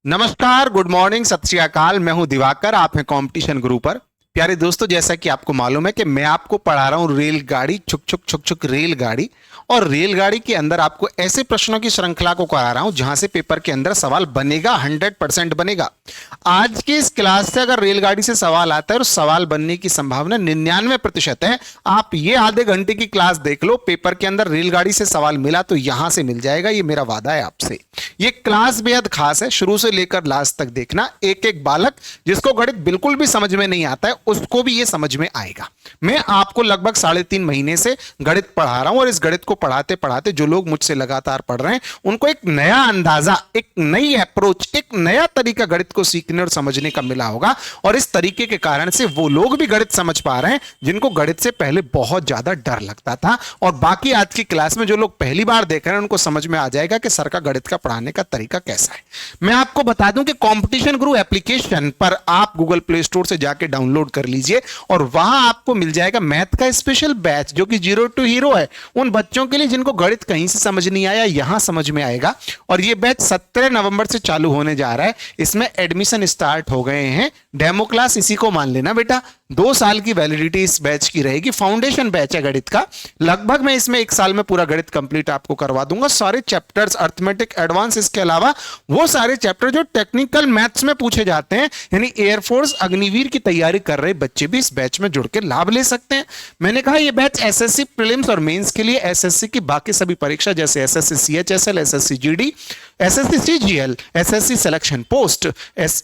नमस्कार, good morning, सत श्री अकाल। मैं हूं दिवाकर, आप हैं कंपटीशन गुरु पर। प्यारे दोस्तों, जैसा कि आपको मालूम है कि मैं आपको पढ़ा रहा हूं रेलगाड़ी, छुक छुक छुक छुक रेलगाड़ी। और रेलगाड़ी के अंदर आपको ऐसे प्रश्नों की श्रृंखला को करा रहा हूं जहां से पेपर के अंदर सवाल बनेगा, 100% बनेगा। आज की इस क्लास से अगर रेलगाड़ी से सवाल आता है और सवाल बनने की संभावना 99% है। आप ये आधे घंटे की क्लास देख लो, पेपर के अंदर रेलगाड़ी से सवाल मिला तो यहां से मिल जाएगा, ये मेरा वादा है आपसे। ये क्लास बेहद खास है, शुरू से लेकर लास्ट तक देखना। एक एक बालक जिसको गणित बिल्कुल भी समझ में नहीं आता है उसको भी ये समझ में आएगा। मैं आपको लगभग 3.5 महीने से गणित पढ़ा रहा हूं और इस गणित को पढ़ाते पढ़ाते जो लोग मुझसे लगातार पढ़ रहे हैं उनको एक नया अंदाजा, एक नई अप्रोच, एक नया तरीका गणित को सीखने और समझने का मिला होगा। और इस तरीके के कारण से वो लोग भी गणित समझ पा रहे हैं जिनको गणित से पहले बहुत ज्यादा डर लगता था। और बाकी आज की क्लास में जो लोग पहली बार देख रहे हैं उनको समझ में आ जाएगा कि सर का गणित का पढ़ाने का तरीका कैसा है। मैं आपको बता दूं कि कंपटीशन गुरु एप्लीकेशन पर आप गूगल प्ले स्टोर से जाके डाउनलोड कर लीजिए और वहां आपको मिल जाएगा मैथ का स्पेशल बैच जो कि 0 to हीरो है। उन बच्चों के लिए जिनको गणित कहीं से समझ नहीं आया, यहां समझ में आएगा। और ये बैच 17 नवंबर से चालू होने जा रहा है। इसमें एडमिशन स्टार्ट हो गए हैं। डेमो क्लास इसी को मान लेना बेटा। 2 साल की वैलिडिटी इस बैच की रहेगी। फाउंडेशन बैच है गणित का। लगभग मैं इसमें 1 साल में पूरा गणित कंप्लीट आपको करवा दूंगा। सारे चैप्टर्स, अर्थमेटिक, एडवांस, इसके अलावा वो सारे चैप्टर जो टेक्निकल मैथ्स में पूछे जाते हैं, यानी एयरफोर्स, अग्निवीर की तैयारी कर रहे बच्चे भी इस बैच में जुड़ के लाभ ले सकते हैं। मैंने कहा यह बैच एसएससी प्रीलिम्स और मेंस के लिए, एसएससी की बाकी सभी परीक्षा जैसे SSC CHSL, SSC GD, SSC CGL, SSC selection post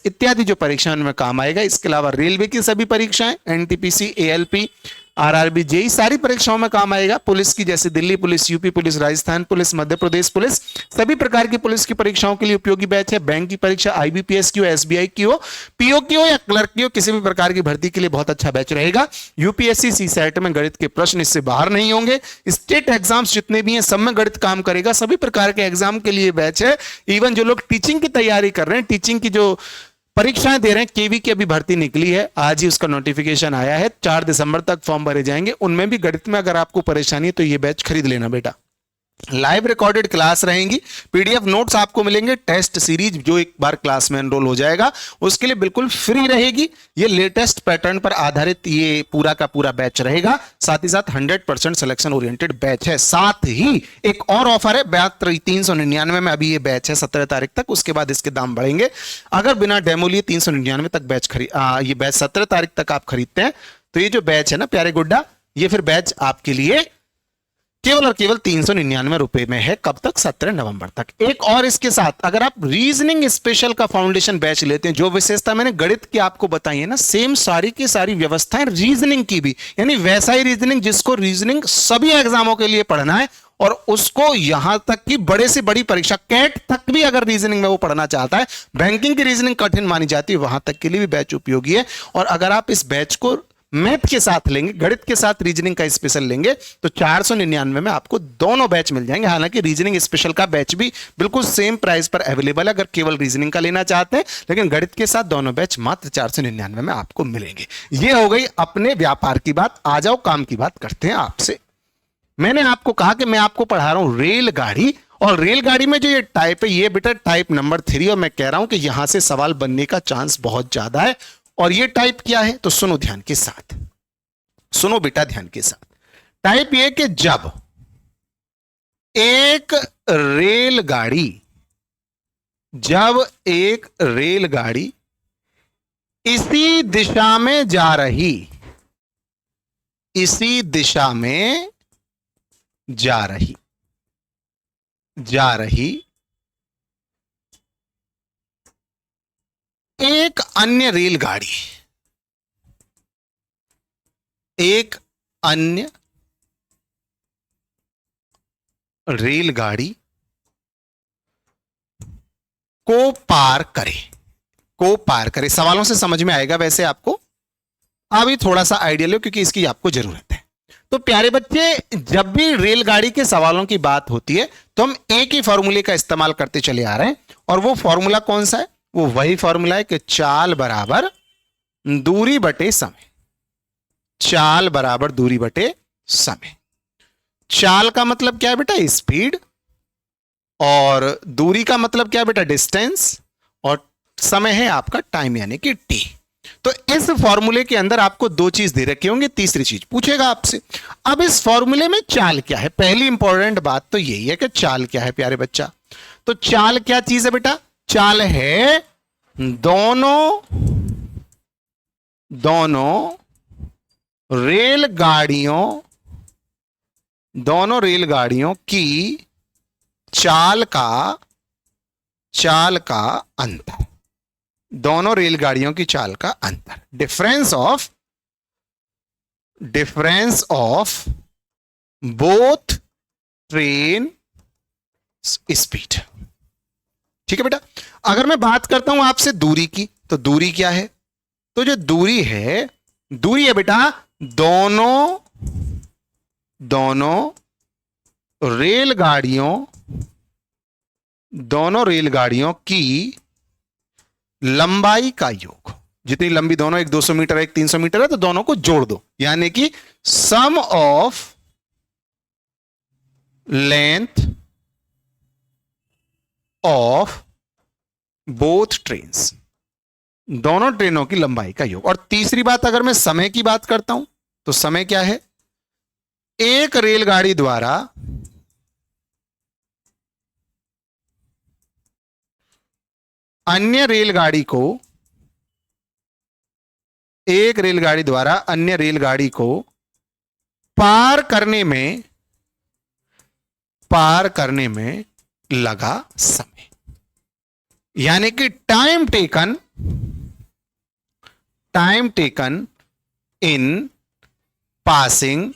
इत्यादि जो परीक्षा में काम आएगा। इसके अलावा रेलवे की सभी परीक्षाएं, एनटीपीसी, एएलपी, आरआरबी, जेई, सारी परीक्षाओं में काम आएगा। पुलिस की जैसे Delhi police, UP police, Rajasthan police, Madhya Pradesh police, सभी प्रकार की पुलिस की परीक्षाओं के लिए उपयोगी बैच है। बैंक की परीक्षा, आईबीपीएस की हो, एसबीआई की हो, पीओ की हो या क्लर्क की हो, किसी भी प्रकार की भर्ती के लिए बहुत अच्छा बैच रहेगा। यूपीएससी सीसैट में गणित के प्रश्न इससे बाहर नहीं होंगे। स्टेट एग्जाम्स जितने भी हैं सब में गणित काम करेगा। सभी प्रकार के एग्जाम के लिए बैच है। इवन जो लोग टीचिंग की तैयारी कर रहे हैं, टीचिंग की जो परीक्षाएं दे रहे हैं, केवी की अभी भर्ती निकली है, आज ही उसका नोटिफिकेशन आया है। 4 दिसंबर तक फॉर्म भरे जाएंगे। उनमें भी गणित में अगर आपको परेशानी है तो ये बैच खरीद लेना बेटा। लाइव रिकॉर्डेड क्लास रहेंगी, पीडीएफ नोट्स आपको मिलेंगे। टेस्ट सीरीज जो एक बार क्लास में एनरोल हो जाएगा उसके लिए बिल्कुल फ्री रहेगी। ये लेटेस्ट पैटर्न पर आधारित ये पूरा का पूरा बैच रहेगा। साथ ही साथ 100% सिलेक्शन ओरिएंटेड बैच है। साथ ही एक और ऑफर है, 399 में अभी ये बैच है 17 तारीख तक। उसके बाद इसके दाम बढ़ेंगे। अगर बिना डेमो लिए 399 तक बैच ये बैच 17 तारीख तक आप खरीदते हैं तो ये जो बैच है ना प्यारे गुड्डा, ये फिर बैच आपके लिए केवल और केवल 399 रुपए में है। कब तक? 17 नवंबर तक। एक और इसके साथ अगर आप रीजनिंग स्पेशल का फाउंडेशन बैच लेते हैं, जो विशेषता मैंने गणित की आपको बताई है ना, सेम सारी की सारी व्यवस्थाएं रीजनिंग की भी, यानी वैसा ही रीजनिंग जिसको रीजनिंग सभी एग्जामों के लिए पढ़ना है और उसको यहां तक कि बड़े से बड़ी परीक्षा कैट तक भी अगर रीजनिंग में वो पढ़ना चाहता है, बैंकिंग की रीजनिंग कठिन मानी जाती है, वहां तक के लिए भी बैच उपयोगी है। और अगर आप इस बैच को मैथ के साथ लेंगे, गणित के साथ रीजनिंग का स्पेशल लेंगे तो 499 में आपको दोनों बैच मिल जाएंगे। हालांकि रीजनिंग स्पेशल का बैच भी बिल्कुल सेम प्राइस पर अवेलेबल है अगर केवल रीजनिंग का लेना चाहते हैं, लेकिन गणित के साथ दोनों बैच मात्र 499 में आपको मिलेंगे। ये हो गई अपने व्यापार की बात। आ जाओ काम की बात करते हैं आपसे। मैंने आपको कहा कि मैं आपको पढ़ा रहा हूं रेलगाड़ी, और रेलगाड़ी में जो ये टाइप है ये बेटा टाइप नंबर 3, और मैं कह रहा हूं कि यहां से सवाल बनने का चांस बहुत ज्यादा है। और ये टाइप क्या है तो सुनो ध्यान के साथ, सुनो बेटा ध्यान के साथ। टाइप ये कि जब एक रेलगाड़ी इसी दिशा में जा रही एक अन्य रेलगाड़ी को पार करे। सवालों से समझ में आएगा वैसे आपको। अभी थोड़ा सा आइडिया लो क्योंकि इसकी आपको जरूरत है। तो प्यारे बच्चे, जब भी रेलगाड़ी के सवालों की बात होती है तो हम एक ही फॉर्मूले का इस्तेमाल करते चले आ रहे हैं। और वो फॉर्मूला कौन सा है? वो वही फॉर्मूला है कि चाल बराबर दूरी बटे समय। चाल बराबर दूरी बटे समय। चाल का मतलब क्या है बेटा? स्पीड। और दूरी का मतलब क्या है बेटा? डिस्टेंस। और समय है आपका टाइम यानी कि टी। तो इस फॉर्मूले के अंदर आपको दो चीज दे रखी होंगी, तीसरी चीज पूछेगा आपसे। अब इस फॉर्मूले में चाल क्या है, पहली इंपॉर्टेंट बात तो यही है कि चाल क्या है प्यारे बच्चा। तो चाल क्या चीज है बेटा, चाल है दोनों रेलगाड़ियों की चाल का अंतर, दोनों रेलगाड़ियों की चाल का अंतर, difference of both train speed. ठीक है बेटा। अगर मैं बात करता हूं आपसे दूरी की, तो दूरी क्या है, तो जो दूरी है बेटा दोनों रेलगाड़ियों की लंबाई का योग, जितनी लंबी दोनों, एक 200 मीटर एक 300 मीटर है, तो दोनों को जोड़ दो, यानी कि sum of length of both trains, दोनों ट्रेनों की लंबाई का योग। और तीसरी बात, अगर मैं समय की बात करता हूं, तो समय क्या है, एक रेलगाड़ी द्वारा अन्य रेलगाड़ी को पार करने में लगा समय, यानी कि time taken in passing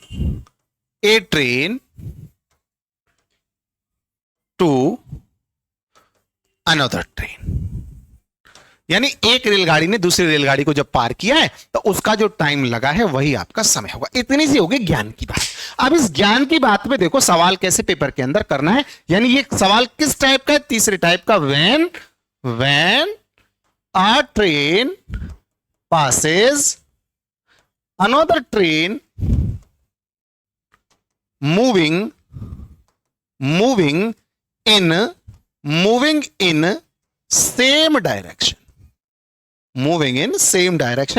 a train to another train. यानी एक रेलगाड़ी ने दूसरी रेलगाड़ी को जब पार किया है तो उसका जो टाइम लगा है वही आपका समय होगा। इतनी सी होगी ज्ञान की बात। अब इस ज्ञान की बात में देखो सवाल कैसे पेपर के अंदर करना है, यानी ये सवाल किस टाइप का है, तीसरे टाइप का। When a train passes another train moving in same direction,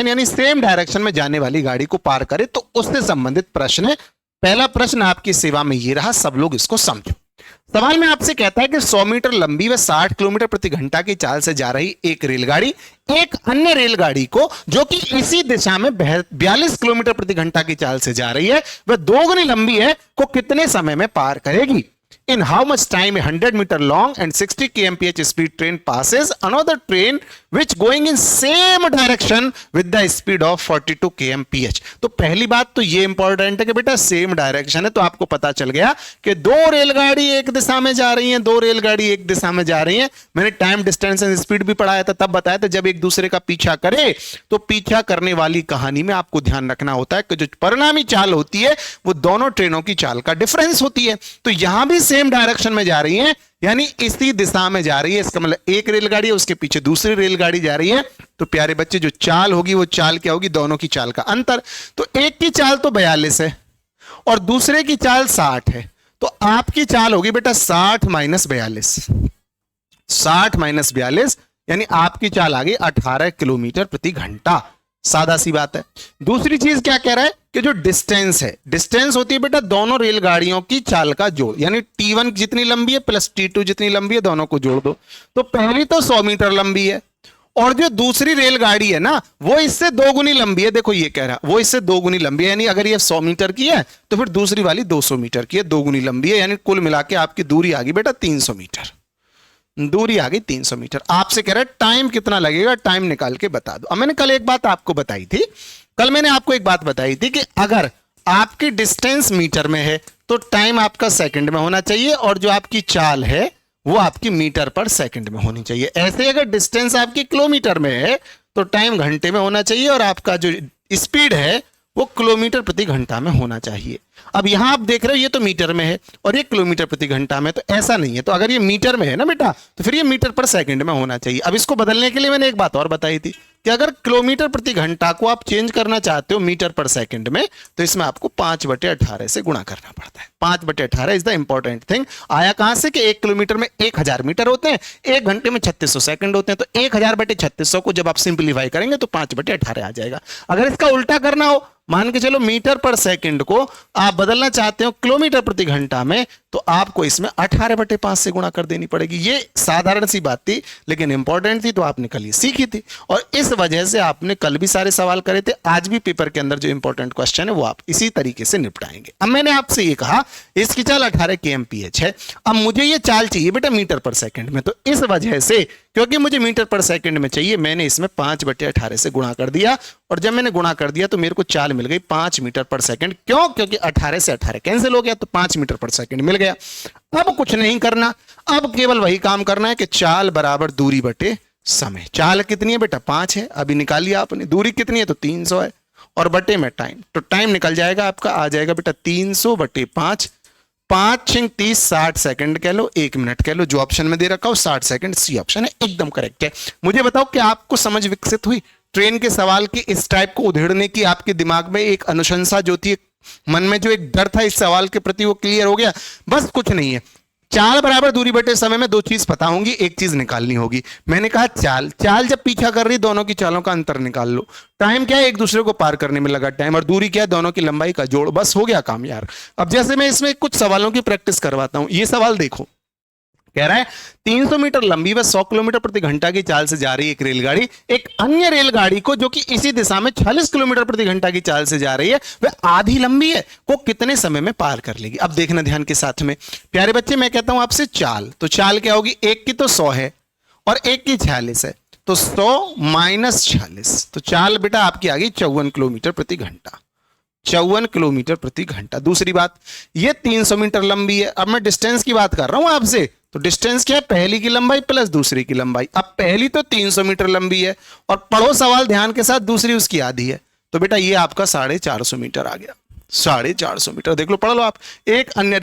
यानी सेम डायरेक्शन में जाने वाली गाड़ी को पार करे, तो उससे संबंधित प्रश्न है। पहला प्रश्न आपकी सेवा में ये रहा, सब लोग इसको समझो। सवाल में आपसे कहता है कि 100 मीटर लंबी व 60 किलोमीटर प्रति घंटा की चाल से जा रही एक रेलगाड़ी एक अन्य रेलगाड़ी को, जो कि इसी दिशा में 42 किलोमीटर प्रति घंटा की चाल से जा रही है, वह दोगुनी लंबी है, को कितने समय में पार करेगी। In how much time a 100 meter long and 60 kmph speed train passes another train which going in same direction with the speed of 42 kmph। तो पहली बात तो ये इंपॉर्टेंट है कि बेटा सेम डायरेक्शन है, तो आपको पता चल गया कि दो रेलगाड़ी एक दिशा में जा रही हैं, दो रेलगाड़ी एक दिशा में जा रही हैं। मैंने टाइम डिस्टेंस एंड स्पीड भी पढ़ाया था, तब बताया था जब एक दूसरे का पीछा करे तो पीछा करने वाली कहानी में आपको ध्यान रखना होता है कि जो परिणामी चाल होती है वो दोनों ट्रेनों की चाल का डिफरेंस होती है। तो यहां भी सेम डायरेक्शन में जा रही है, यानी इसी दिशा में जा रही है, इसका मतलब एक रेलगाड़ी है, उसके पीछे दूसरी रेलगाड़ी जा रही है। तो प्यारे बच्चे जो चाल होगी वो चाल क्या होगी, दोनों की चाल का अंतर। तो एक की चाल तो 42 है और दूसरे की चाल 60 है, तो आपकी चाल होगी बेटा 60 माइनस 42, यानी आपकी चाल आ गई 18 किलोमीटर प्रति घंटा। सादा सी बात है। दूसरी चीज क्या कह रहा है कि जो डिस्टेंस है, डिस्टेंस होती है बेटा दोनों रेलगाड़ियों की चाल का जोड़, यानी T1 जितनी लंबी है प्लस T2 जितनी लंबी है, दोनों को जोड़ दो। तो पहली तो 100 मीटर लंबी है और जो दूसरी रेलगाड़ी है ना वो इससे दोगुनी लंबी है। देखो ये कह रहा वो इससे दोगुनी लंबी है, यानी अगर ये 100 मीटर की है तो फिर दूसरी वाली 200 मीटर की है, दोगुनी लंबी है, यानी कुल मिला के आपकी दूरी आ गई बेटा 300 मीटर। दूरी आ गई 300 मीटर। आपसे कह रहा है टाइम कितना लगेगा, टाइम निकाल के बता दो। अब मैंने कल एक बात आपको बताई थी, कि अगर आपकी डिस्टेंस मीटर में है तो टाइम आपका सेकंड में होना चाहिए और जो आपकी चाल है वो आपकी मीटर पर सेकंड में होनी चाहिए। ऐसे अगर डिस्टेंस आपकी किलोमीटर में है तो टाइम घंटे में होना चाहिए और आपका जो स्पीड है वो किलोमीटर प्रति घंटा में होना चाहिए। अब यहां आप देख रहे हो ये तो मीटर में है और ये किलोमीटर प्रति घंटा में, तो ऐसा नहीं है। तो अगर ये मीटर में है ना बेटा तो फिर ये मीटर पर सेकंड में होना चाहिए। अब इसको बदलने के लिए मैंने एक बात और बताई थी, कि अगर किलोमीटर प्रति घंटा को आप चेंज करना चाहते हो मीटर पर सेकंड में, तो इसमें आपको 5/18 से गुणा करना पड़ता है। 5/18 इज द इंपॉर्टेंट थिंग। आया कहां से कि 1 किलोमीटर में 1000 मीटर होते हैं, 1 घंटे में 3600 सेकंड होते हैं, तो 1000/3600 को जब आप सिंप्लीफाई करेंगे तो 5/18 आ जाएगा। अगर इसका उल्टा करना हो, मान के चलो मीटर पर सेकंड को आप बदलना चाहते हो किलोमीटर प्रति घंटा में, तो आपको इसमें 18/5 से गुणा कर देनी पड़ेगी। ये साधारण सी बात थी लेकिन इंपॉर्टेंट थी, तो आपने कल ये सीखी थी और इस वजह से आपने कल भी सारे सवाल करे थे। आज भी पेपर के अंदर जो इंपॉर्टेंट क्वेश्चन है वो आप इसी तरीके से निपटाएंगे। अब मैंने आपसे ये कहा इसकी चाल 18 kmph है, अब मुझे ये चाल चाहिए बेटा मीटर पर सेकंड में, तो इस वजह से क्योंकि मुझे मीटर पर सेकंड में चाहिए, मैंने इसमें 5/18 से गुणा कर दिया और जब मैंने गुणा कर दिया तो मेरे को चाल मिल गई 5 मीटर पर सेकंड। क्यों? क्योंकि 18 से 18 कैंसिल हो गया तो 5 मीटर पर सेकंड मिल गया। अब कुछ नहीं करना, अब केवल वही काम करना है कि चाल बराबर दूरी बटे समय। चाल कितनी है बेटा? 5 है, अभी निकालिए आपने। दूरी कितनी है? तो 300 है और बटे में टाइम, तो टाइम निकल जाएगा आपका, आ जाएगा बेटा 300/5। 5 × 30 60 सेकंड कह लो, 1 मिनट कह लो, जो ऑप्शन में दे रखा हो 60 सेकंड सी ऑप्शन है, एकदम करेक्ट है। मुझे बताओ कि आपको समझ विकसित हुई? ट्रेन के सवाल की इस टाइप को उधेड़ने की आपके दिमाग में एक अनुशंसा जो थी, मन में जो एक डर था इस सवाल के प्रति, वो क्लियर हो गया? बस कुछ नहीं है, चाल बराबर दूरी बटे समय में 2 चीज पता होंगी, एक चीज निकालनी होगी। मैंने कहा चाल जब पीछा कर रही, दोनों की चालों का अंतर निकाल लो। टाइम क्या है? एक दूसरे को पार करने में लगा टाइम, और दूरी क्या है? दोनों की लंबाई का जोड़। बस हो गया काम यार। अब जैसे मैं इसमें कुछ सवालों की प्रैक्टिस करवाता हूं, ये सवाल देखो, कह रहा है 300 मीटर लंबी व 100 किलोमीटर प्रति घंटा की चाल से जा रही एक रेलगाड़ी एक अन्य रेलगाड़ी को जो कि इसी दिशा में 40 किलोमीटर प्रति घंटा की चाल से जा रही है, वह आधी लंबी है, को कितने समय में पार कर लेगी? अब देखना ध्यान के साथ में प्यारे बच्चे, मैं कहता हूं आपसे चाल, तो चाल क्या होगी? एक की तो 100 है और एक की 46 है, तो 100 - 46, तो चाल बेटा आपकी आ गई 54 किलोमीटर प्रति घंटा। 54 किलोमीटर प्रति घंटा। दूसरी बात, ये 300 मीटर लंबी है। अब मैं डिस्टेंस की बात कर रहा हूं आपसे, तो डिस्टेंस क्या है? पहली की लंबाई प्लस दूसरी की लंबाई। अब पहली तो 300 मीटर लंबी है और पढ़ो सवाल ध्यान के साथ, दूसरी उसकी आधी है, तो बेटा ये आपका 450 मीटर आ गया। 450 मीटर देख लो, पढ़ लो आप। एक अन्य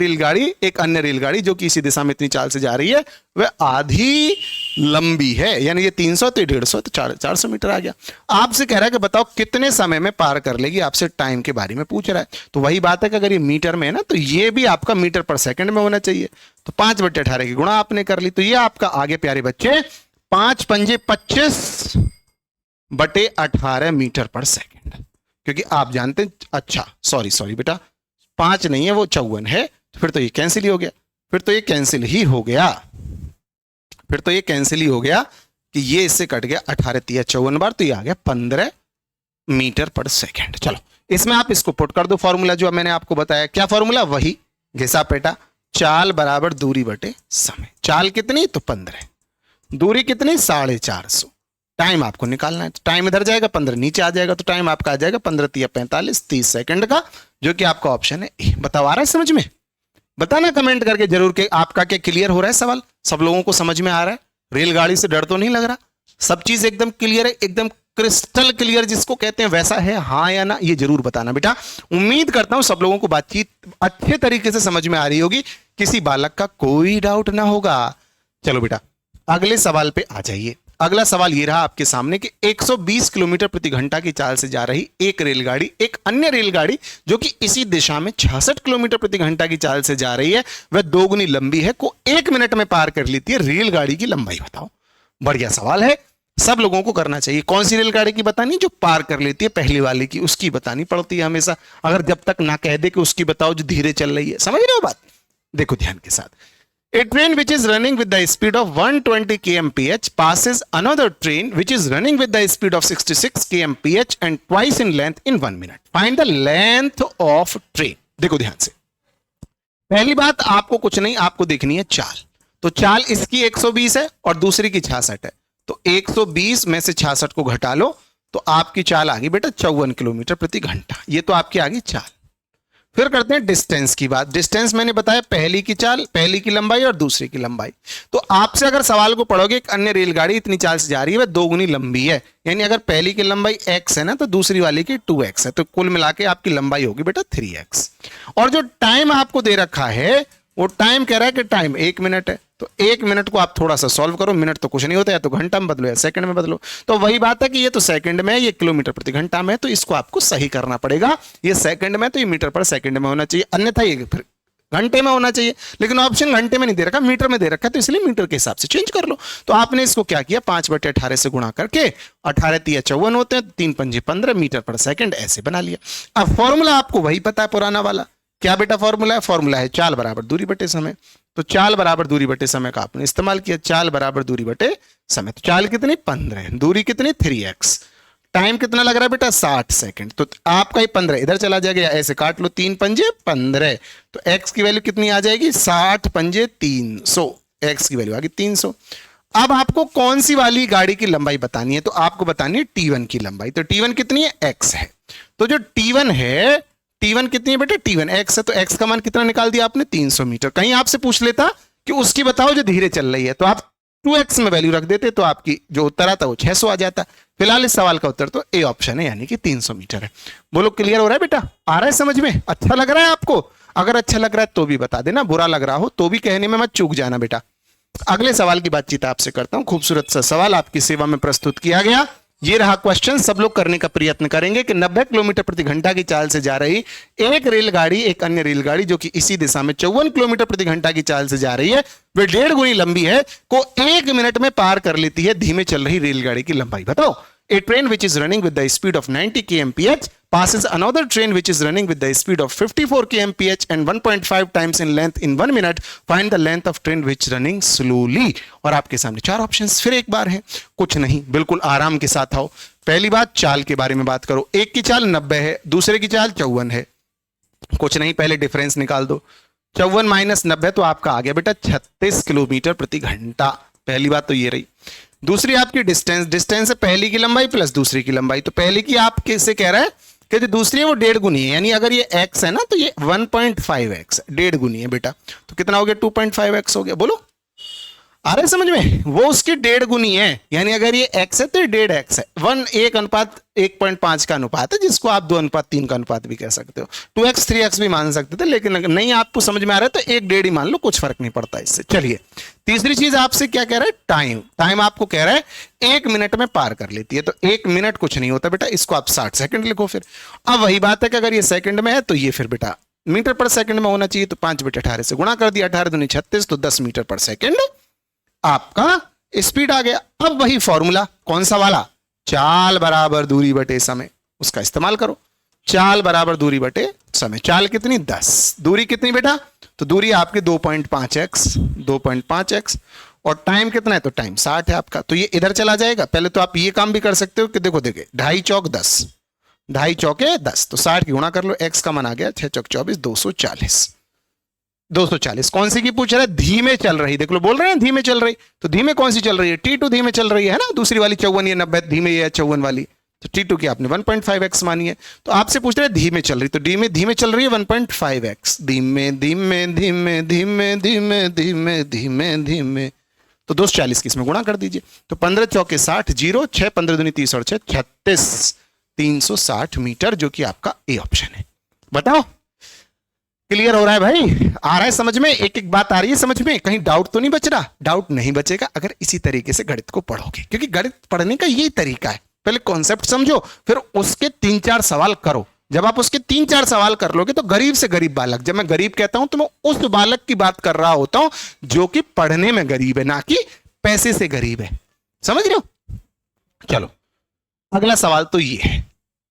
रेलगाड़ी जो कि इसी दिशा में इतनी चाल से जा रही है, वह आधी लंबी है, यानी ये 300 तो 150, तो 400 मीटर आ गया। आपसे कह रहा है कि बताओ कितने समय में पार कर लेगी, आपसे टाइम के बारे में पूछ रहा है। तो वही बात है कि अगर ये मीटर में है ना, तो ये भी आपका मीटर पर सेकंड में होना चाहिए, तो 5/18 की गुणा आपने कर ली, तो ये आपका आगे प्यारे बच्चे 5 × 5 = 25/18 मीटर पर सेकंड। क्योंकि आप जानते हैं, अच्छा सॉरी बेटा, 5 नहीं है, वो 54 है, तो फिर तो ये कैंसिल ही हो गया, फिर तो ये कैंसिल ही हो गया कि ये इससे कट गया 18 × 3 = 54 बार, तो ये आ गया 15 मीटर पर सेकंड। चलो इसमें आप इसको पुट कर दो, फॉर्मूला जो मैंने आपको बताया। क्या फॉर्मूला? वही घिसा पेटा, चाल बराबर दूरी बटे समय। चाल कितनी? तो 15, दूरी कितनी? 450। टाइम आपको निकालना है, तो टाइम इधर जाएगा, 15 नीचे आ जाएगा, तो टाइम आपका आ जाएगा 15 × 3 = 45, 30 सेकंड का, जो कि आपका ऑप्शन है ए। बताओ आ रहा है समझ में? बताना कमेंट करके जरूर कि आपका क्या क्लियर हो रहा है सवाल, सब लोगों को समझ में आ रहा है? रेलगाड़ी से डर तो नहीं लग रहा? सब चीज एकदम क्लियर है, एकदम क्रिस्टल क्लियर जिसको कहते हैं, वैसा है? हाँ या ना, ये जरूर बताना बेटा। उम्मीद करता हूं सब लोगों को बातचीत अच्छे तरीके से समझ में आ रही होगी, किसी बालक का कोई डाउट ना होगा। चलो बेटा अगले सवाल पे आ जाइए। अगला सवाल ये रहा आपके सामने कि 120 किलोमीटर प्रति घंटा की चाल से जा रही एक रेलगाड़ी एक अन्य रेलगाड़ी जो कि इसी दिशा में 66 किलोमीटर प्रति घंटा की चाल से जा रही है, वह 2 गुनी लंबी है, को 1 मिनट में पार कर लेती है। रेलगाड़ी की लंबाई बताओ। बढ़िया सवाल है, सब लोगों को करना चाहिए। कौन सी रेलगाड़ी की बतानी? जो पार कर लेती है, पहली वाली की, उसकी बतानी पड़ती है हमेशा। अगर जब तक ना कह दे कि उसकी बताओ जो धीरे चल रही है। समझ रहे हो बात? देखो ध्यान के साथ। A train which is running with the speed of 120 kmph passes another train which is running with the speed of 66 kmph and twice in length in 1 minute. Find the length of train. देखो ध्यान से, पहली बात आपको कुछ नहीं, आपको देखनी है चाल। तो चाल इसकी 120 है और दूसरी की 66 है, तो 120 में से 66 को घटा लो, तो आपकी चाल आ गई बेटा 54 किलोमीटर प्रति घंटा। ये तो आपकी आ गई चाल। फिर करते हैं डिस्टेंस की बात। डिस्टेंस मैंने बताया पहली की चाल, पहली की लंबाई और दूसरी की लंबाई। तो आपसे अगर सवाल को पढ़ोगे, एक अन्य रेलगाड़ी इतनी चाल से जा रही है, वह 2 गुनी लंबी है, यानी अगर पहली की लंबाई x है ना, तो दूसरी वाली की 2x है, तो कुल मिला के आपकी लंबाई होगी बेटा 3x। और जो टाइम आपको दे रखा है, वो टाइम कह रहा है कि टाइम 1 मिनट है, तो 1 मिनट को आप थोड़ा सा सॉल्व करो, मिनट तो कुछ नहीं होता है, तो घंटा में बदलो या सेकंड में बदलो। तो वही बात है कि ये तो सेकंड में है, ये किलोमीटर प्रति घंटा में है, तो इसको आपको सही करना पड़ेगा। ये सेकंड में तो ये मीटर पर सेकंड में होना चाहिए, अन्यथा ये फिर घंटे में होना चाहिए, लेकिन ऑप्शन घंटे में नहीं दे रखा, मीटर में दे रखा है, तो इसलिए मीटर के हिसाब से चेंज कर लो। तो आपने इसको क्या किया, 5/18 से गुणा करके 18 तिया 54 होते हैं, 3 पंजे 15 मीटर पर सेकंड ऐसे बना लिया। अब फॉर्मूला आपको वही पता है पुराना वाला, क्या बेटा फॉर्मूला है? फॉर्मूला है चाल बराबर दूरी बटे समय। तो चाल बराबर दूरी बटे समय का आपने इस्तेमाल किया, चाल बराबर दूरी बटे समय। तो चाल कितनी 15, दूरी कितनी 3x, टाइम कितना लग रहा है बेटा 60 सेकंड। तो आपका ही 15 इधर चला जाएगा, या ऐसे काट लो, 3 पंजे 15, तो x की वैल्यू कितनी आ जाएगी 60 पंजे 300, x की वैल्यू आ गई 300। अब आपको कौन सी वाली गाड़ी की लंबाई बतानी है, तो आपको बतानी है T1 की लंबाई। तो T1 कितनी है, x है। तो जो T1 है, T1 कितनी है बेटा, T1 x है, तो x का मान कितना निकाल दिया आपने 300 मीटर। कहीं आपसे पूछ लेता कि उसकी बताओ जो धीरे चल रही है, तो आप 2x में वैल्यू रख देते, तो आपकी जो उत्तर आता वो 600 आ जाता। फिलहाल इस सवाल का उत्तर तो ए ऑप्शन है, यानी कि 300 मीटर है। बोलो क्लियर हो रहा है बेटा, आ रहा है समझ में, अच्छा लग रहा है आपको? अगर अच्छा लग रहा है तो भी बता देना, बुरा लग रहा हो तो भी कहने में मत चूक जाना बेटा। अगले सवाल की बातचीत आपसे करता हूं। खूबसूरत सा सवाल आपकी सेवा में प्रस्तुत किया गया, ये रहा क्वेश्चन। सब लोग करने का प्रयत्न करेंगे कि 90 किलोमीटर प्रति घंटा की चाल से जा रही एक रेलगाड़ी एक अन्य रेलगाड़ी जो कि इसी दिशा में 54 किलोमीटर प्रति घंटा की चाल से जा रही है, वे 1.5 गुनी लंबी है, को 1 मिनट में पार कर लेती है धीमे चल रही रेलगाड़ी की लंबाई बताओ। A train which is running with the speed of 90 kmph passes another train which is running with the speed of 54 kmph and 1.5 times in length in 1 minute. Find the length of train which running slowly. और आपके सामने 4 options फिर एक बार हैं, कुछ नहीं, बिल्कुल आराम के साथ आओ। पहली बात, चाल के बारे में बात करो। एक की चाल 90 है, दूसरे की चाल 54 है, कुछ नहीं, पहले डिफरेंस निकाल दो। 54 माइनस 90 तो आपका आ गया बेटा 36 किलोमीटर प्रति घंटा। पहली बात तो ये रही। दूसरी आपकी डिस्टेंस, डिस्टेंस है पहली की लंबाई प्लस दूसरी की लंबाई। तो पहली की आप किससे कह रहा है कि जो दूसरी है वो 1.5 गुनी है, यानी अगर ये x है ना तो ये 1.5x 1.5 गुनी है बेटा। तो कितना हो गया 2.5x हो गया। बोलो आ रहा है समझ में, वो उसकी 1.5 गुनी है, यानी अगर ये x है तो ये 1.5x है। 1:1.5 का अनुपात है, जिसको आप 2:3 का अनुपात भी कह सकते हो। 2x 3x भी मान सकते थे, लेकिन अगर नहीं आपको समझ में आ रहा है तो 1.5 ही मान लो, कुछ फर्क नहीं पड़ता इससे। चलिए तीसरी चीज आपसे क्या कह रहा है, टाइम। टाइम आपको कह रहा है 1 मिनट में पार कर लेती है, तो 1 मिनट कुछ नहीं होता बेटा, इसको आप 60 सेकंड लिखो। फिर अब वही बात है कि अगर ये सेकंड में है तो ये फिर बेटा मीटर पर सेकंड में होना चाहिए, तो 5/18 से गुणा कर दिया, 18 दूनी 36, तो 10 मीटर पर सेकंड आपका स्पीड आ गया। अब वही फॉर्मूला, कौन सा वाला, चाल बराबर दूरी बटे समय, उसका इस्तेमाल करो। चाल बराबर दूरी बटे समय, चाल कितनी 10, दूरी कितनी बेटा, तो दूरी आपकी 2.5x और टाइम कितना है, तो टाइम 60 है आपका, तो ये इधर चला जाएगा। पहले तो आप ये काम भी कर सकते हो कि देखो देखिए 2.5 चौक 10, 2.5 चौके 10, तो 60 की गुणा कर लो, x का मान आ गया 6 चौक 24, 240। कौन सी की पूछ रहा है, धीमे चल रही, देख लो बोल रहे हैं धीमे चल रही, तो धीमे कौन सी चल रही है, T2 धीमे चल रही है ना, दूसरी वाली 54 ये 90 धीमे है 54 वाली, तो T2 की आपने 1.5x मानी है। तो आपसे पूछ रहे हैं धीमे चल रही, तो धीमे चल रही है 1.5x, धीमे धीमे धीमे धीमे धीमे धीमे धीमे धीमे, तो 240 की इसमें गुणा कर दीजिए, तो 15 चौके 60, 0 6 15 दूनी 30 और 6 36, 360 मीटर, जो कि आपका ए ऑप्शन है। बताओ क्लियर हो रहा है भाई, आ रहा है समझ में, एक एक बात आ रही है समझ में, कहीं डाउट तो नहीं बच रहा? डाउट नहीं बचेगा अगर इसी तरीके से गणित को पढ़ोगे, क्योंकि गणित पढ़ने का यही तरीका है, पहले कॉन्सेप्ट समझो फिर उसके 3-4 सवाल करो। जब आप उसके 3-4 सवाल कर लोगे तो गरीब से गरीब बालक, जब मैं गरीब कहता हूं तो मैं उस बालक की बात कर रहा होता हूं जो कि पढ़ने में गरीब है, ना कि पैसे से गरीब है, समझ रहे हो। चलो अगला सवाल तो ये है,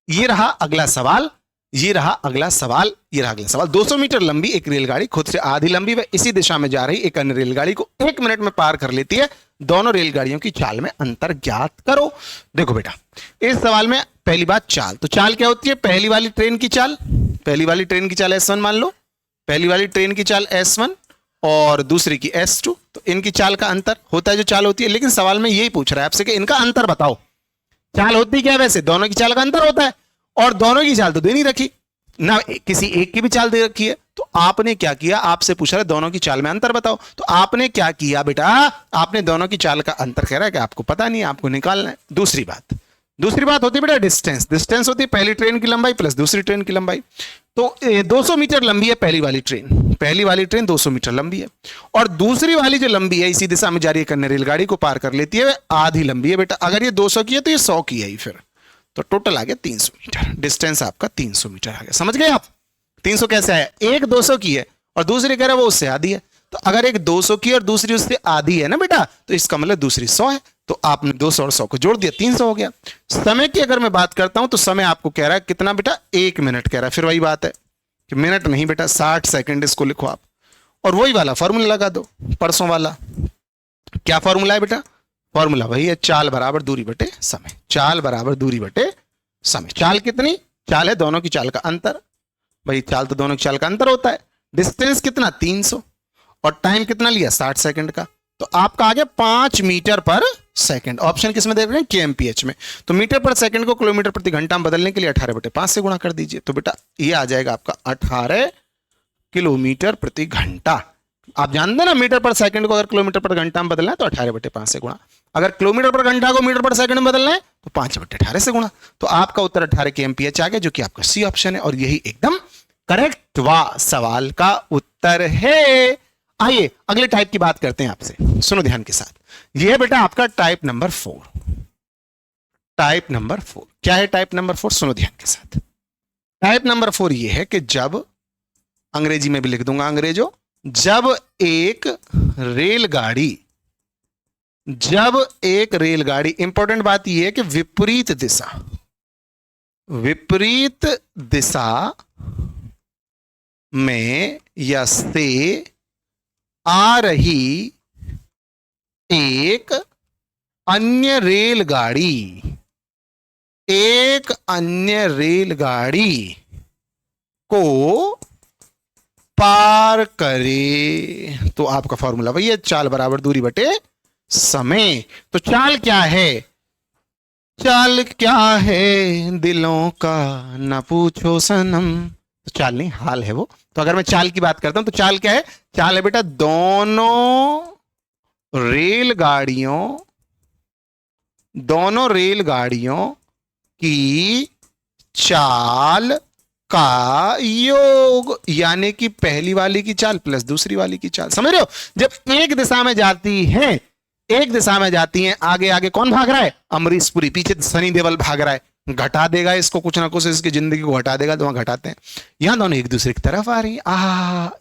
ये रहा अगला सवाल, ये रहा अगला सवाल, ये रहा अगला सवाल। 200 मीटर लंबी एक रेलगाड़ी खुद से आधी लंबी व इसी दिशा में जा रही एक अन्य रेलगाड़ी को 1 मिनट में पार कर लेती है, दोनों रेलगाड़ियों की चाल में अंतर ज्ञात करो। देखो बेटा इस सवाल में पहली बात चाल, तो चाल क्या होती है, पहली वाली ट्रेन की चाल, पहली वाली ट्रेन की चाल S1 मान लो, पहली वाली ट्रेन की चाल S1 और दूसरी की S2, तो इनकी चाल का अंतर होता है जो चाल होती है। लेकिन सवाल में यही पूछ रहा है आपसे कि इनका अंतर बताओ, चाल होती क्या है, वैसे दोनों की चाल का अंतर होता है, और दोनों की चाल तो दे नहीं रखी ना, किसी एक की भी चाल दे रखी है, तो आपने क्या किया, आपसे पूछ रहा है दोनों की चाल में अंतर बताओ, तो आपने क्या किया बेटा, आपने दोनों की चाल का अंतर कह रहा है कि आपको पता नहीं है, आपको निकालना है। दूसरी बात होती है बेटा डिस्टेंस, डिस्टेंस होती है पहली ट्रेन की लंबाई प्लस दूसरी ट्रेन की लंबाई। तो 200 मीटर लंबी है पहली वाली ट्रेन, पहली वाली ट्रेन 200 मीटर लंबी है और दूसरी वाली जो लंबी है इसी दिशा में जा रही है कन्या रेलगाड़ी को पार कर लेती है, वह आधी लंबी है बेटा। अगर ये 200 की है तो ये 100 की है ही, फिर तो टोटल आ गया 300 मीटर। डिस्टेंस आपका 300 मीटर आ गया। समझ गए आप? 300 कैसे आया? एक 200 की है और दूसरी कह रहा है वो उससे आधी है, तो अगर एक 200 की और दूसरी उससे आधी है ना बेटा, तो इसका मतलब दूसरी 100 है, तो आपने 200 और 100 को जोड़ दिया, 300 हो गया। समय की अगर मैं बात करता हूं तो समय आपको कह रहा है कितना बेटा? 1 मिनट कह रहा है। फिर वही बात है कि मिनट नहीं बेटा, 60 सेकंड इसको लिखो आप और वही वाला फॉर्मूला लगा दो, परसों वाला। क्या फॉर्मूला है बेटा? फॉर्मूला वही है, चाल बराबर दूरी बटे समय। चाल बराबर दूरी बटे समय। चाल कितनी? चाल है दोनों की चाल का अंतर। भाई चाल तो दोनों की चाल का अंतर होता है। डिस्टेंस कितना? 300 और टाइम कितना लिया? 60 सेकंड का। तो आपका आ गया 5 मीटर पर सेकंड। ऑप्शन किस में दे रहे हैं? केएमपीएच में। तो मीटर पर सेकंड को किलोमीटर प्रति घंटा में बदलने के लिए 18/5 से गुणा कर दीजिए, तो बेटा ये आ जाएगा आपका 18 किलोमीटर प्रति घंटा। आप जानते हैं ना, मीटर पर सेकंड को अगर किलोमीटर पर घंटा में बदलना है तो 18/5 से गुणा। अगर किलोमीटर पर घंटा को मीटर पर सेकंड में बदलना है तो 5/18 से गुणा। तो आपका उत्तर 18 केएमपीएच आ गया, जो कि आपका सी ऑप्शन है और यही एकदम करेक्ट सवाल का उत्तर है। आइए अगले टाइप की बात करते हैं आपसे, सुनो ध्यान के साथ। यह है बेटा आपका टाइप नंबर 4। टाइप नंबर 4 क्या है? टाइप नंबर 4 सुनो ध्यान के साथ। टाइप नंबर 4 यह है कि जब, अंग्रेजी में भी लिख दूंगा अंग्रेजों, जब एक रेलगाड़ी, इंपॉर्टेंट बात यह है कि विपरीत दिशा में या से आ रही एक अन्य रेलगाड़ी को पार करे, तो आपका फॉर्मूला वही है, चाल बराबर दूरी बटे समय। तो चाल क्या है? चाल क्या है दिलों का न पूछो सनम। तो चाल नहीं, हाल है वो। तो अगर मैं चाल की बात करता हूं तो चाल क्या है? चाल है बेटा दोनों रेलगाड़ियों की चाल का योग, यानी कि पहली वाली की चाल प्लस दूसरी वाली की चाल। समझ रहे हो? जब एक दिशा में जाती हैं, आगे आगे कौन भाग रहा है? अमरीश पुरी, पीछे सनी देओल भाग रहा है। घटा देगा इसको, कुछ ना कुछ इसकी जिंदगी को घटा देगा, तो वहां घटाते हैं। यहां दोनों एक दूसरे की तरफ आ रही है।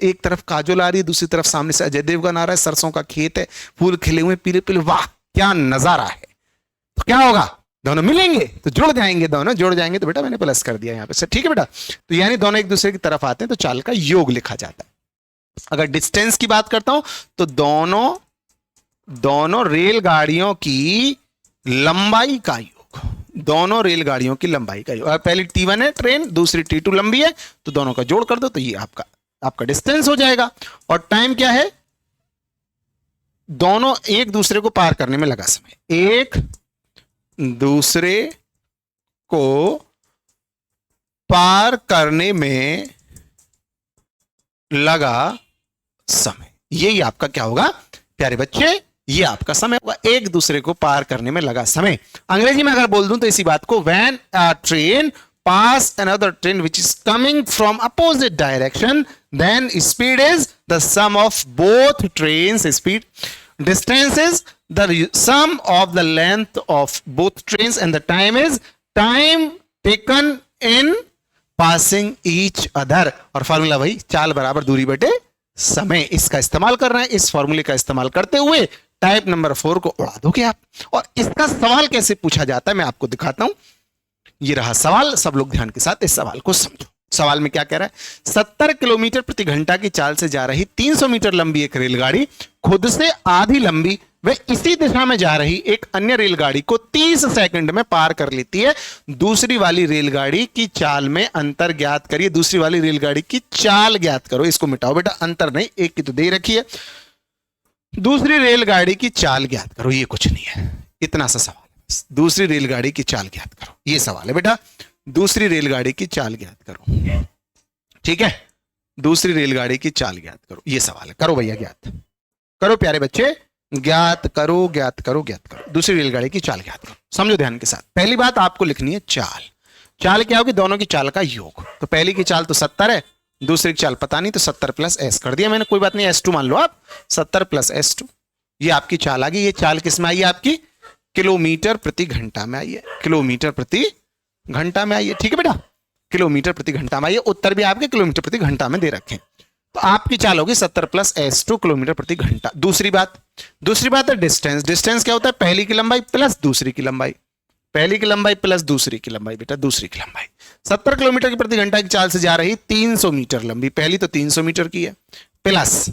एक तरफ काजोल आ रही है, दूसरी तरफ सामने से अजय देवगन आ रहा है। सरसों का खेत है, फूल खिले हुए पीले पीले, वाह क्या नजारा है। तो क्या होगा? दोनों मिलेंगे तो जुड़ जाएंगे, दोनों जुड़ जाएंगे तो बेटा मैंने प्लस कर दिया यहां पे, ठीक है बेटा। तो यानी दोनों एक दूसरे की तरफ आते हैं तो चाल का योग लिखा जाता है। अगर डिस्टेंस की बात करता हूं तो दोनों रेलगाड़ियों की लंबाई का योग, दोनों रेलगाड़ियों की लंबाई का योग। पहली T1 है ट्रेन, दूसरी T2 लंबी है, तो दोनों का जोड़ कर दो तो ये आपका डिस्टेंस हो जाएगा। और टाइम क्या है? दोनों एक दूसरे को पार करने में लगा समय, एक दूसरे को पार करने में लगा समय। यही आपका क्या होगा प्यारे बच्चे? ये आपका समय होगा, एक दूसरे को पार करने में लगा समय। अंग्रेजी में अगर बोल दूं तो इसी बात को, when a train pass another train which is coming from opposite direction, then speed is the sum of both trains speed. Distance is the sum of the length of both trains, and the time is time taken in passing each other. और formula वही, चाल बराबर दूरी बटे समय। इसका इस्तेमाल कर रहे हैं। इस फॉर्मूले का इस्तेमाल करते हुए टाइप नंबर 4 को उड़ा दोगे आप। और इसका सवाल कैसे पूछा जाता है मैं आपको दिखाता हूं। ये रहा सवाल, सब लोग ध्यान के साथ इस सवाल को समझो। सवाल में क्या कह रहा है? 70 किलोमीटर प्रति घंटा की चाल से जा रही 300 मीटर लंबी एक रेलगाड़ी खुद से आधी लंबी व इसी दिशा में जा रही एक अन्य रेलगाड़ी को 30 सेकंड में पार कर लेती है। दूसरी वाली रेलगाड़ी की चाल में अंतर ज्ञात करिए। दूसरी वाली रेलगाड़ी की चाल ज्ञात करो। इसको मिटाओ बेटा, अंतर नहीं, एक की तो दे रखी है। दूसरी रेलगाड़ी की चाल ज्ञात करो। ये कुछ नहीं है, इतना सा सवाल। दूसरी रेलगाड़ी की चाल ज्ञात करो, ये सवाल है बेटा। दूसरी रेलगाड़ी की चाल ज्ञात करो, ठीक है। दूसरी रेलगाड़ी की चाल ज्ञात करो, ये सवाल है। करो भैया, ज्ञात करो प्यारे बच्चे, ज्ञात करो, ज्ञात करो, ज्ञात करो। दूसरी रेलगाड़ी की चाल ज्ञात करो। समझो ध्यान के साथ। पहली बात आपको लिखनी है चाल। चाल क्या होगी? दोनों की चाल का योग। तो पहली की चाल तो 70 है दूसरी की चाल पता नहीं, तो 70 प्लस एस कर दिया मैंने, कोई बात नहीं, S2 मान लो आप, 70 प्लस S2, ये आपकी चाल आ गई। ये चाल किस में आई है आपकी? किलोमीटर प्रति घंटा में आई है, किलोमीटर प्रति घंटा में आई है। ठीक है बेटा, किलोमीटर प्रति घंटा में आई है। उत्तर भी आपके किलोमीटर प्रति घंटा में दे रखे हैं। तो आपकी चाल होगी 70 प्लस S2 किलोमीटर प्रति घंटा। दूसरी बात है डिस्टेंस। डिस्टेंस क्या होता है? पहली की लंबाई प्लस दूसरी की लंबाई, पहली की लंबाई प्लस दूसरी की लंबाई, बेटा दूसरी की लंबाई। 70 किलोमीटर की प्रति घंटा की चाल से जा रही 300 मीटर लंबी, पहली तो 300 मीटर की है, प्लस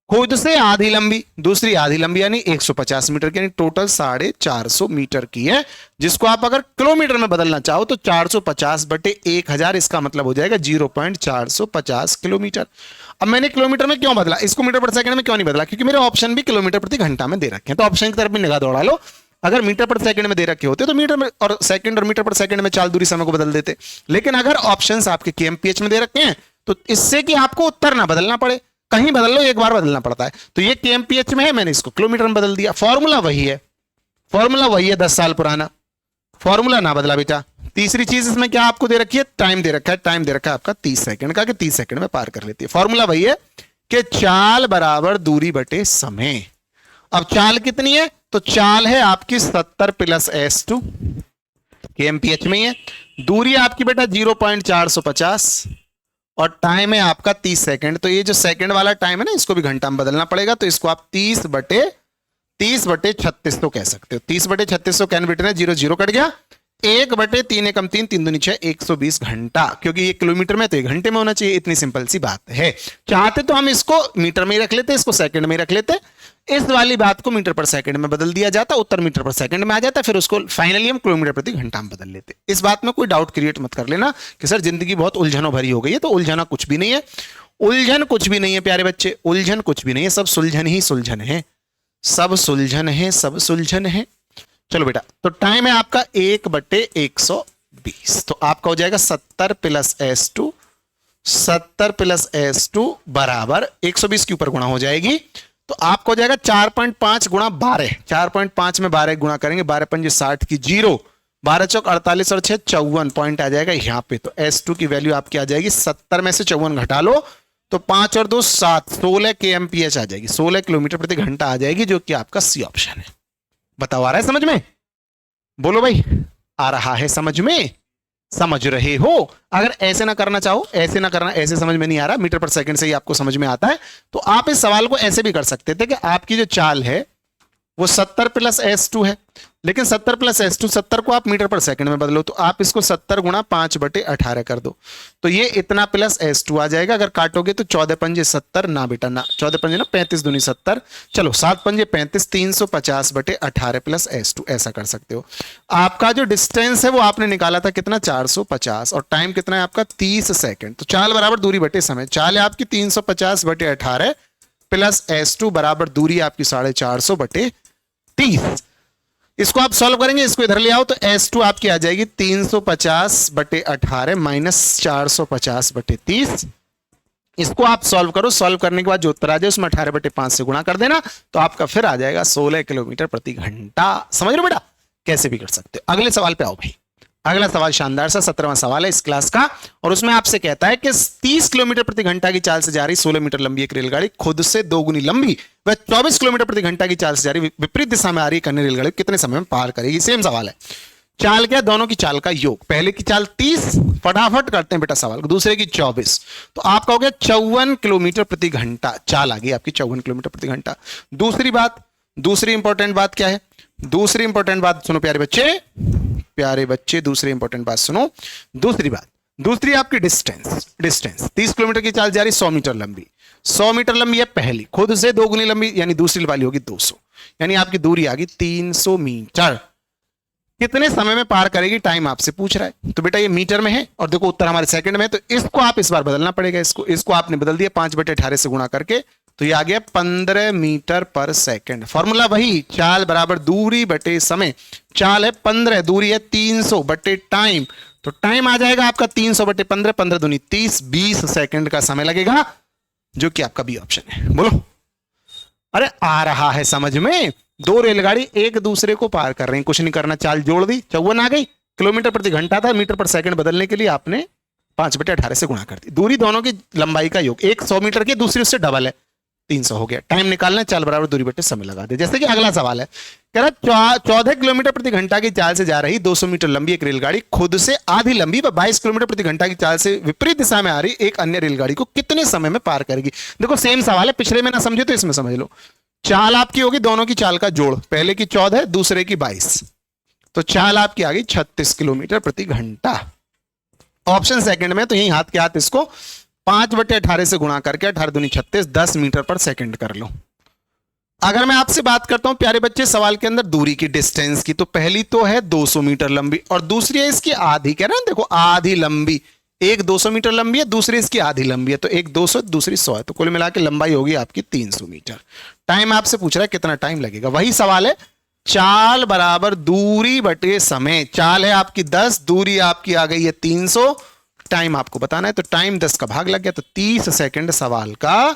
खुद से आधी लंबी, दूसरी आधी लंबी यानी 150 मीटर की, यानी टोटल 450 मीटर की है, जिसको आप अगर किलोमीटर में बदलना चाहो तो 450 बटे 1000, इसका मतलब हो जाएगा 0.450 किलोमीटर। अब मैंने किलोमीटर में क्यों बदला, इसको मीटर पर सेकंड में क्यों नहीं बदला? क्योंकि मेरे ऑप्शन भी किलोमीटर प्रति घंटा में दे रखे हैं, तो ऑप्शन की तरफ भी निगाह दौड़ा लो। अगर मीटर पर सेकंड में दे रखे होते तो मीटर में और मीटर पर सेकंड में चाल दूरी समय को बदल देते। लेकिन अगर ऑप्शंस आपके kmph में दे रखे हैं तो इससे कि आपको उत्तर ना बदलना पड़े, कहीं बदल लो, एक बार बदलना पड़ता है, तो ये kmph में है, मैंने इसको किलोमीटर में बदल दिया। फॉर्मूला वही है, फॉर्मूला वही है, 10 साल पुराना फॉर्मूला ना बदला बेटा। तीसरी चीज इसमें क्या आपको दे रखी है? टाइम दे रखा है, टाइम दे रखा है आपका 30 सेकंड का, कि 30 सेकंड में पार कर लेती है। फॉर्मूला वही है कि चाल बराबर दूरी बटे समय। अब चाल कितनी है? तो चाल है आपकी 70 प्लस S2, kmph में ही है। दूरी आपकी बेटा 0.450 और टाइम है आपका 30 सेकंड। तो ये जो सेकंड वाला टाइम है ना, इसको भी घंटा में बदलना पड़ेगा, तो इसको आप 30 बटे 3600 कह सकते हो। 30 बटे 3600 कैन बिटन है, 0 0 कट गया, 1 बटे 3 एकम 3 3 दूनी 6, 120 घंटा, क्योंकि ये किलोमीटर में तो 1 घंटे में होना चाहिए। इतनी सिंपल सी बात है। चाहते तो हम इसको मीटर में ही रख लेते, इसको सेकंड में ही रख लेते, इस वाली बात को मीटर पर सेकंड में बदल दिया जाता, उत्तर मीटर पर सेकंड में आ जाता, फिर उसको फाइनली हम किलोमीटर प्रति घंटा में बदल लेते। इस बात में कोई डाउट क्रिएट मत कर लेना कि सर जिंदगी बहुत उलझनों भरी हो गई है, तो उलझना कुछ भी नहीं है, उलझन कुछ भी नहीं है प्यारे बच्चे, उलझन कुछ भी नहीं है, सब सुलझन ही सुलझन है, सब सुलझन है, सब सुलझन है। चलो बेटा, तो टाइम है आपका 1 बटे 120, तो आपका हो जाएगा 70 प्लस S2, 70 प्लस S2 बराबर 120 के ऊपर गुणा हो जाएगी, तो आपको हो जाएगा 4.5 गुणा 12, 4.5 में 12 गुणा करेंगे, 12 पंजे 60 की 0, 12 चौक 48 और 6 54 पॉइंट आ जाएगा यहाँ पे। तो S2 की वैल्यू आपकी आ जाएगी 70 में से 54 घटा लो तो 5 और 2 7, 16 kmph आ जाएगी, 16 किलोमीटर प्रति घंटा आ जाएगी, जो कि आपका सी ऑप्शन है। बताओ आ रहा है समझ में? बोलो भाई, आ रहा है समझ में? समझ रहे हो? अगर ऐसे ना करना चाहो, ऐसे ना करना, ऐसे समझ में नहीं आ रहा, मीटर पर सेकंड से ही आपको समझ में आता है, तो आप इस सवाल को ऐसे भी कर सकते थे कि आपकी जो चाल है वो 70 प्लस S2 है, लेकिन 70 प्लस S2, 70 को आप मीटर पर सेकंड में बदलो, तो आप इसको 70 गुणा 5 बटे 18 कर दो, तो ये इतना प्लस S2 आ जाएगा। अगर काटोगे तो 14 पंजे 70, ना बेटा ना, 14 पंजे ना 35 दूनी 70, चलो 7 पंजे 35, 350 बटे 18 प्लस S2, ऐसा कर सकते हो। आपका जो डिस्टेंस है वो आपने निकाला था कितना? 450, और टाइम कितना है आपका? 30 सेकंड। तो चाल बराबर दूरी बटे समय, चाल है आपकी 350 बटे 18 प्लस S2 बराबर दूरी आपकी 450 बटे 30। इसको आप सॉल्व करेंगे, इसको इधर ले आओ, तो S2 आपकी आ जाएगी 350 बटे 18 माइनस 450 बटे 30। इसको आप सॉल्व करो, सॉल्व करने के बाद जो उत्तर आ जाए उसमें 18 बटे 5 से गुणा कर देना, तो आपका फिर आ जाएगा 16 किलोमीटर प्रति घंटा। समझ रहे हो बेटा? कैसे भी कर सकते हो। अगले सवाल पे आओ भाई। अगला सवाल शानदार सा 17वां सवाल है इस क्लास का, और उसमें आपसे कहता है कि 30 किलोमीटर प्रति घंटा की चाल से जा रही 16 मीटर लंबी एक रेलगाड़ी खुद से 2 गुनी लंबी वह 24 किलोमीटर प्रति घंटा की चाल से जा रही विपरीत दिशा में आ रही अन्य रेलगाड़ी कितने समय में पार करेगी? सेम सवाल है। चाल क्या? दोनों की चाल का योग। पहले की चाल 30, फटाफट करते हैं बेटा सवाल को, दूसरे की 24, तो आपका हो गया 54 किलोमीटर प्रति घंटा, चाल आ गई आपकी 54 किलोमीटर प्रति घंटा। दूसरी बात, दूसरी इंपॉर्टेंट बात क्या है? दूसरी इंपॉर्टेंट बात सुनो प्यारे बच्चे, प्यारे बच्चे, दूसरी इंपॉर्टेंट बात सुनो। दूसरी बात, दूसरी आपकी डिस्टेंस, डिस्टेंस 30 किलोमीटर की चाल जा रही 100 मीटर लंबी, 100 मीटर लंबी है पहली, खुद से 2 गुनी लंबी, यानी दूसरी वाली होगी 200, यानी आपकी दूरी आ गई 300 मीटर। कितने समय में पार करेगी? टाइम आपसे पूछ रहा है, तो बेटा ये मीटर में है और देखो उत्तर हमारे सेकंड में है, तो इसको आप इस बार बदलना पड़ेगा, इसको आपने बदल दिया 5 बटे 18 से गुणा करके, तो ये आ गया 15 मीटर पर सेकंड। फॉर्मूला वही, चाल बराबर दूरी बटे समय, चाल है 15, दूरी है 300 बटे टाइम, तो टाइम आ जाएगा आपका 300 बटे 15, 15 दूनी 30, 20 सेकंड का समय लगेगा, जो कि आपका बी ऑप्शन है। बोलो, अरे आ रहा है समझ में? 2 रेलगाड़ी एक दूसरे को पार कर रही हैं, कुछ नहीं करना, चाल जोड़ दी, 54 आ गई, किलोमीटर प्रति घंटा था, मीटर पर सेकंड बदलने के लिए आपने 5/18 से गुणा कर दी। दूरी दोनों की लंबाई का योग, एक 100 मीटर की, दूसरी उससे डबल है, 300 हो गया। टाइम निकालना है, चाल बराबर दूरी बटे समय लगा दे। जैसे कि अगला सवाल है, कह रहा 14 किलोमीटर प्रति घंटा की चाल से जा रही 200 मीटर लंबी एक रेलगाड़ी खुद से आधी लंबी व 22 किलोमीटर प्रति घंटा की चाल से विपरीत दिशा में आ रही एक अन्य रेलगाड़ी को कितने समय में पार करेगी। देखो सेम सवाल है, पिछले में ना समझे तो इसमें समझ लो। चाल आपकी होगी दोनों की चाल का जोड़, पहले की 14 दूसरे की 22, तो चाल आपकी आ गई 36 किलोमीटर प्रति घंटा। ऑप्शन सेकंड में तो यही हाथ के हाथ इसको 5/18 से गुणा करके 18 दूनी 36 10 मीटर पर सेकंड कर लो। अगर मैं आपसे बात करता हूं प्यारे बच्चे सवाल के अंदर दूरी की, डिस्टेंस की, तो पहली तो है 200 मीटर लंबी और दूसरी है इसकी आधी। कह रहे हैं देखो आधी लंबी, एक 200 मीटर लंबी है, दूसरी इसकी आधी लंबी है, तो एक 200 दूसरी 100 है, तो कुल मिला के लंबाई होगी आपकी 300 मीटर। टाइम आपसे पूछ रहा है कितना टाइम लगेगा, वही सवाल है, चाल बराबर दूरी बटे समय। चाल है आपकी 10, दूरी आपकी आ गई है 300, टाइम आपको बताना है, तो टाइम 10 का भाग लग गया, तो 30 सेकंड सवाल का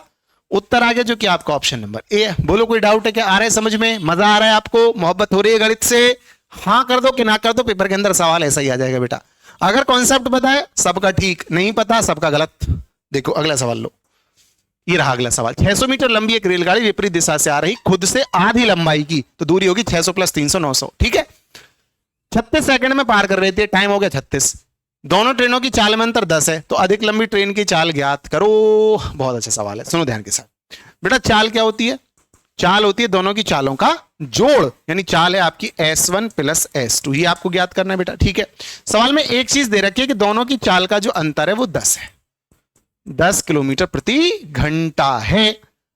उत्तर आ गया, जो कि आपका ऑप्शन नंबर ए है। बोलो कोई डाउट है क्या, आ रहा है समझ में, मजा आ रहा है आपको, मोहब्बत हो रही है गणित से? हाँ कर दो कि ना कर दो, पेपर के अंदर सवाल ऐसा ही आ जाएगा बेटा। अगर कॉन्सेप्ट पता है सबका ठीक, नहीं पता सबका गलत। देखो अगला सवाल लो, ये रहा अगला सवाल। 600 मीटर लंबी एक रेलगाड़ी विपरीत दिशा से आ रही खुद से आधी लंबाई की, तो दूरी होगी 600 + 300 900, ठीक है। 36 सेकंड में पार कर रहे थे, टाइम हो गया 36। दोनों ट्रेनों की चाल में अंतर 10 है, तो अधिक लंबी ट्रेन की चाल ज्ञात करो। बहुत अच्छा सवाल है, सुनो ध्यान के साथ। बेटा चाल क्या होती है? चाल होती है दोनों की चालों का जोड़, यानी चाल है आपकी S1 + S2, ये आपको ज्ञात करना है बेटा, ठीक है। सवाल में एक चीज दे रखी है कि दोनों की चाल का जो अंतर है वो 10 है, 10 किलोमीटर प्रति घंटा है।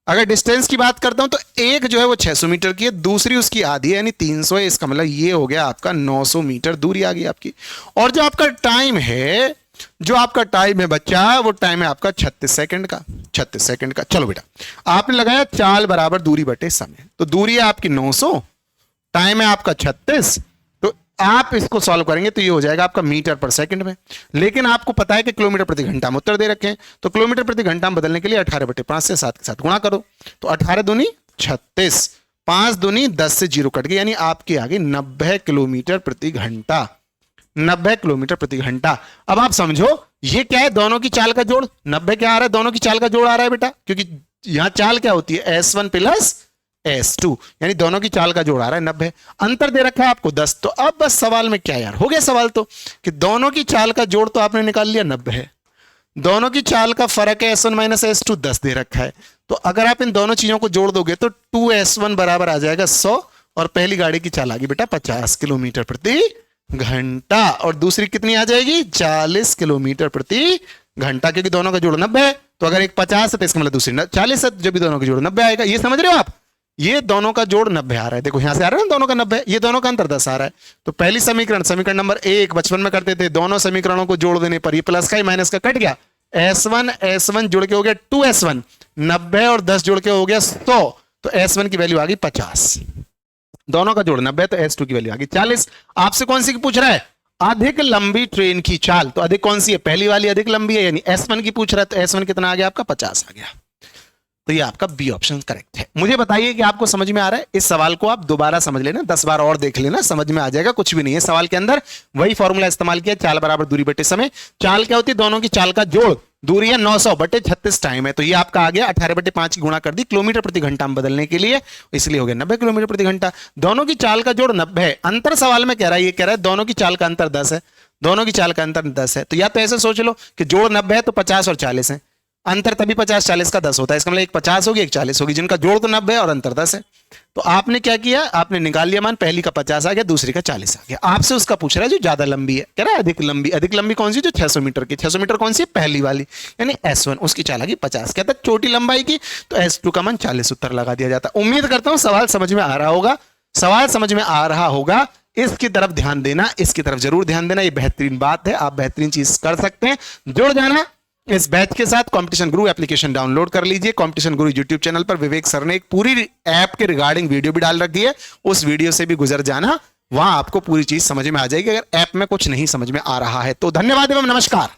अगर डिस्टेंस की बात करता हूं तो एक जो है वो 600 मीटर की है, दूसरी उसकी आधी है यानी 300 है, इसका मतलब ये हो गया आपका 900 मीटर दूरी आ गई आपकी। और जो आपका टाइम है, जो आपका टाइम है बच्चा, वो टाइम है आपका 36 सेकंड का, 36 सेकंड का। चलो बेटा आपने लगाया चाल बराबर दूरी बटे समय, तो दूरी है आपकी 900, टाइम है आपका 36, तो आप इसको सॉल्व करेंगे तो ये हो जाएगा आपका मीटर पर सेकंड में। लेकिन आपको पता है कि किलोमीटर प्रति घंटा में उत्तर दे रखे हैं, तो किलोमीटर प्रति घंटा में बदलने के लिए 18/5 से 7 के साथ गुणा करो, तो 18 दूनी 36, 5 दूनी 10 से 0 कट गई, यानी आपकी आ गई 90 किलोमीटर प्रति घंटा, 90 किलोमीटर प्रति घंटा। अब आप समझो ये क्या है, दोनों की चाल का जोड़। 90 क्या आ रहा है, दोनों की चाल का जोड़ आ रहा है बेटा, क्योंकि यहां चाल क्या होती है S1 + S2, यानी दोनों की चाल का जोड़ आ रहा है 90। अंतर दे रखा है आपको 10, तो अब बस सवाल में क्या यार हो गया सवाल तो, कि दोनों की चाल का जोड़ तो आपने निकाल लिया 90 है, दोनों की चाल का फर्क है S1 - S2 10 दे रखा है, तो अगर आप इन दोनों चीजों को जोड़ दोगे तो 2S1 बराबर आ जाएगा 100, और पहली गाड़ी की चाल आ गई बेटा 50 किलोमीटर प्रति घंटा, और दूसरी कितनी आ जाएगी 40 किलोमीटर प्रति घंटा, क्योंकि दोनों का जोड़ 90 है, तो अगर एक 50 है तो इसका मतलब दूसरी 40 है, जब भी दोनों का जोड़ 90 आएगा। ये समझ रहे हो आप, ये दोनों का जोड़ 90 आ रहा है, देखो यहां से आ रहा है ना दोनों का 90, ये दोनों का अंतर 10 आ रहा है। तो पहली समीकरण नंबर 1 बचपन में करते थे, दोनों समीकरणों को जोड़ देने पर ये प्लस का ही माइनस का कट गया, S1 जुड़ के हो गया 2S1, 90 और 10 जुड़ के हो गया 100, तो S1 की वैल्यू आ गई 50, दोनों का जोड़ 90, तो S2 की वैल्यू आ गई 40। आपसे कौन सी की पूछ रहा है, अधिक लंबी ट्रेन की चाल, तो अधिक कौन सी है, पहली वाली अधिक लंबी है, यानी S1 की पूछ रहा है, तो S1 कितना आ गया आपका 50 आ गया, तो ये आपका बी ऑप्शन करेक्ट है। मुझे बताइए कि आपको समझ में आ रहा है, इस सवाल को आप दोबारा समझ लेना, 10 बार और देख लेना, समझ में आ जाएगा, कुछ भी नहीं है सवाल के अंदर, वही फॉर्मूला इस्तेमाल किया, चाल बराबर दूरी बटे समय। चाल क्या होती है, दोनों की चाल का जोड़, दूरी है 900/36 टाइम है, तो ये आपका आ गया 18/5 की गुणा कर दी किलोमीटर प्रति घंटा में बदलने के लिए, इसलिए हो गया 90 किलोमीटर प्रति घंटा। दोनों की चाल का जोड़ 90 है, अंतर सवाल में कह रहा है, ये कह रहा है दोनों की चाल का अंतर 10 है, दोनों की चाल का अंतर 10 है, तो या तो ऐसे सोच लो कि जोड़ 90 है तो 50 और 40 है, अंतर तभी 50-40 का 10 होता है, इसका मतलब एक 50 होगी एक 40 होगी, जिनका जोड़ तो 90 है और अंतर 10 है। तो आपने क्या किया, आपने निकाल लिया मान, पहली का 50 आ गया, दूसरी का 40 आ गया। आपसे उसका पूछ रहा है जो ज्यादा लंबी है, कह रहा है अधिक लंबी, अधिक लंबी कौन सी, जो 600 मीटर की, 600 मीटर कौन सी है, पहली वाली, यानी S1, उसकी चाल आ गई 50, कहता है छोटी लंबाई की, तो S2 का मान 40 उत्तर लगा दिया जाता। उम्मीद करता हूं सवाल समझ में आ रहा होगा, सवाल समझ में आ रहा होगा, इसकी तरफ ध्यान देना, इसकी तरफ जरूर ध्यान देना, ये बेहतरीन बात है, आप बेहतरीन चीज कर सकते हैं, जुड़ जाना इस बैच के साथ। कंपटीशन गुरु एप्लीकेशन डाउनलोड कर लीजिए, कंपटीशन गुरु यूट्यूब चैनल पर विवेक सर ने एक पूरी ऐप के रिगार्डिंग वीडियो भी डाल रखी है, उस वीडियो से भी गुजर जाना, वहां आपको पूरी चीज समझ में आ जाएगी अगर ऐप में कुछ नहीं समझ में आ रहा है तो। धन्यवाद एवं नमस्कार।